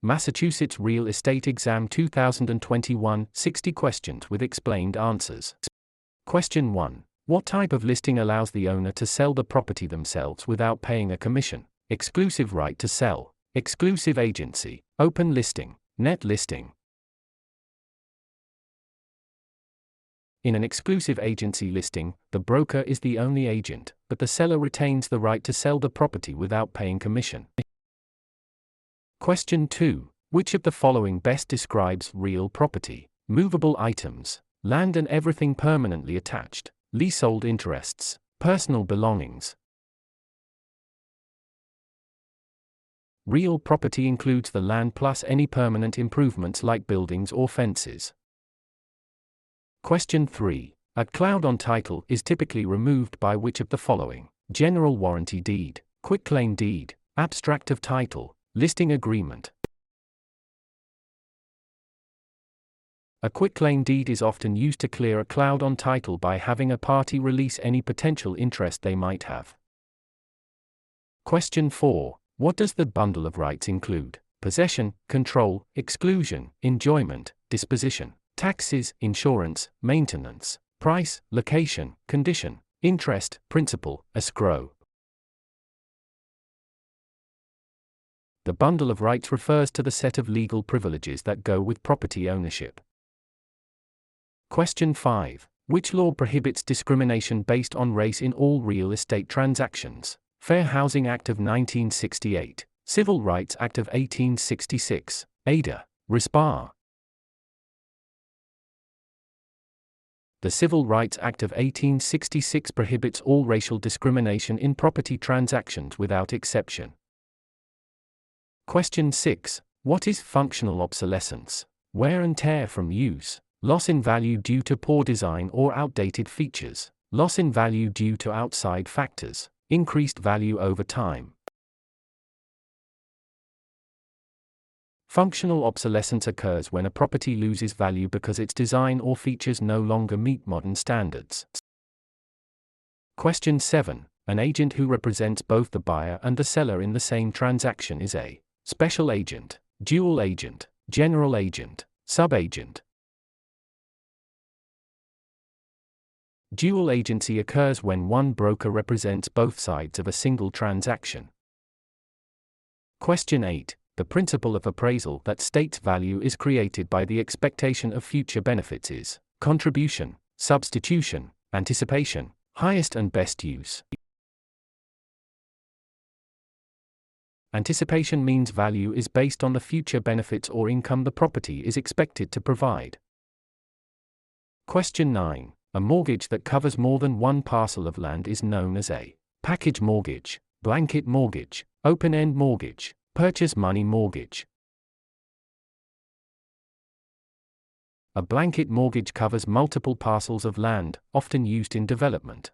Massachusetts Real Estate Exam 2021, 60 questions with explained answers. Question 1. What type of listing allows the owner to sell the property themselves without paying a commission? Exclusive right to sell, exclusive agency, open listing, net listing. In an exclusive agency listing, the broker is the only agent, but the seller retains the right to sell the property without paying commission. Question 2. Which of the following best describes real property? Movable items, land and everything permanently attached, leasehold interests, personal belongings. Real property includes the land plus any permanent improvements like buildings or fences. Question 3. A cloud on title is typically removed by which of the following? General warranty deed, quitclaim deed, abstract of title, listing agreement. A quitclaim deed is often used to clear a cloud on title by having a party release any potential interest they might have. Question 4. What does the bundle of rights include? Possession, control, exclusion, enjoyment, disposition, taxes, insurance, maintenance, price, location, condition, interest, principal, escrow. The bundle of rights refers to the set of legal privileges that go with property ownership. Question 5. Which law prohibits discrimination based on race in all real estate transactions? Fair Housing Act of 1968, Civil Rights Act of 1866, Ada, Respar. The Civil Rights Act of 1866 prohibits all racial discrimination in property transactions without exception. Question 6. What is functional obsolescence? Wear and tear from use, loss in value due to poor design or outdated features, loss in value due to outside factors, increased value over time. Functional obsolescence occurs when a property loses value because its design or features no longer meet modern standards. Question 7. An agent who represents both the buyer and the seller in the same transaction is a special agent, dual agent, general agent, subagent. Dual agency occurs when one broker represents both sides of a single transaction. Question 8. The principle of appraisal that states value is created by the expectation of future benefits is contribution, substitution, anticipation, highest and best use. Anticipation means value is based on the future benefits or income the property is expected to provide. Question 9. A mortgage that covers more than one parcel of land is known as a package mortgage, blanket mortgage, open-end mortgage, purchase money mortgage. A blanket mortgage covers multiple parcels of land, often used in development.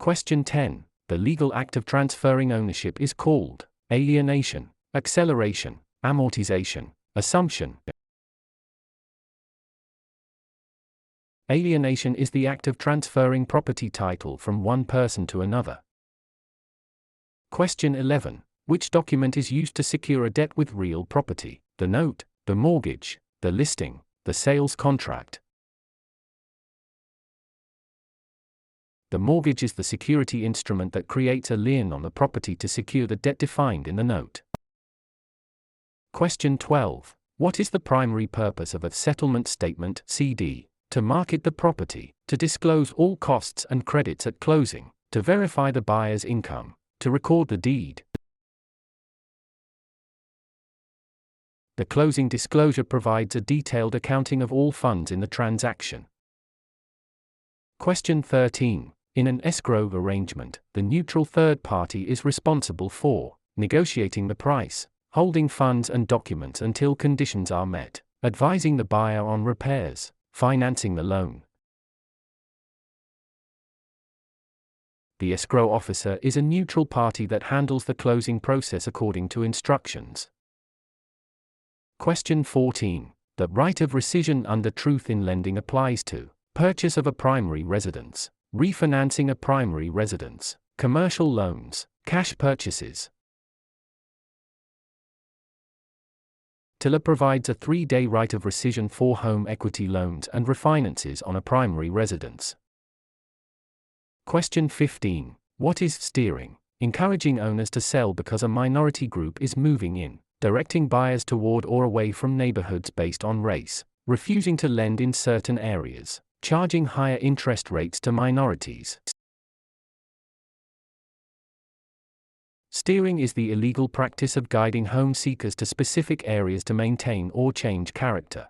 Question 10. The legal act of transferring ownership is called alienation, acceleration, amortization, assumption. Alienation is the act of transferring property title from one person to another. Question 11. Which document is used to secure a debt with real property? The note, the mortgage, the listing, the sales contract. The mortgage is the security instrument that creates a lien on the property to secure the debt defined in the note. Question 12. What is the primary purpose of a settlement statement (CD)? To market the property, to disclose all costs and credits at closing, to verify the buyer's income, to record the deed. The closing disclosure provides a detailed accounting of all funds in the transaction. Question 13. In an escrow arrangement, the neutral third party is responsible for negotiating the price, holding funds and documents until conditions are met, advising the buyer on repairs, financing the loan. The escrow officer is a neutral party that handles the closing process according to instructions. Question 14. The right of rescission under truth in lending applies to purchase of a primary residence, refinancing a primary residence, commercial loans, cash purchases. Tiller provides a 3-day right of rescission for home equity loans and refinances on a primary residence. Question 15. What is steering? Encouraging owners to sell because a minority group is moving in, directing buyers toward or away from neighborhoods based on race, refusing to lend in certain areas, charging higher interest rates to minorities. Steering is the illegal practice of guiding home seekers to specific areas to maintain or change character.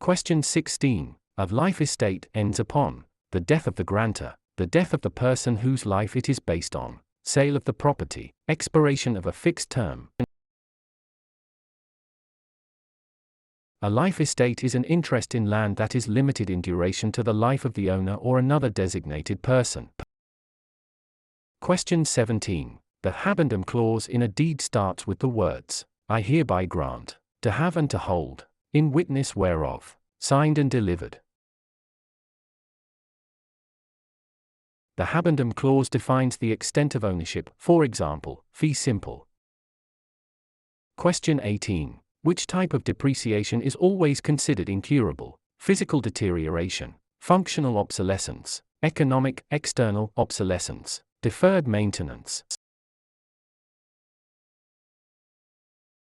Question 16. A life estate ends upon the death of the grantor, the death of the person whose life it is based on, sale of the property, expiration of a fixed term. A life estate is an interest in land that is limited in duration to the life of the owner or another designated person. Question 17. The habendum clause in a deed starts with the words, I hereby grant, to have and to hold, in witness whereof, signed and delivered. The habendum clause defines the extent of ownership, for example, fee simple. Question 18. Which type of depreciation is always considered incurable? Physical deterioration, functional obsolescence, economic, external obsolescence, deferred maintenance.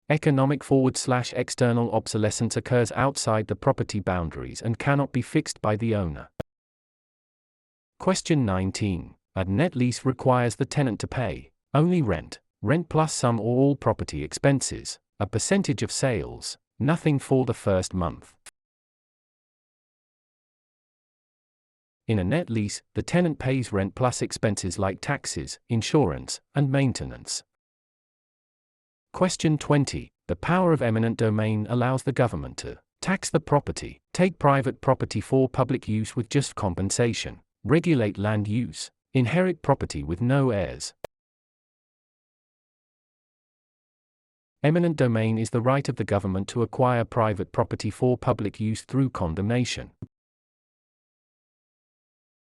Economic / external obsolescence occurs outside the property boundaries and cannot be fixed by the owner. Question 19. A net lease requires the tenant to pay only rent plus some or all property expenses, a percentage of sales, nothing for the first month. In a net lease, the tenant pays rent plus expenses like taxes, insurance, and maintenance. Question 20. The power of eminent domain allows the government to tax the property, take private property for public use with just compensation, regulate land use, inherit property with no heirs. Eminent domain is the right of the government to acquire private property for public use through condemnation.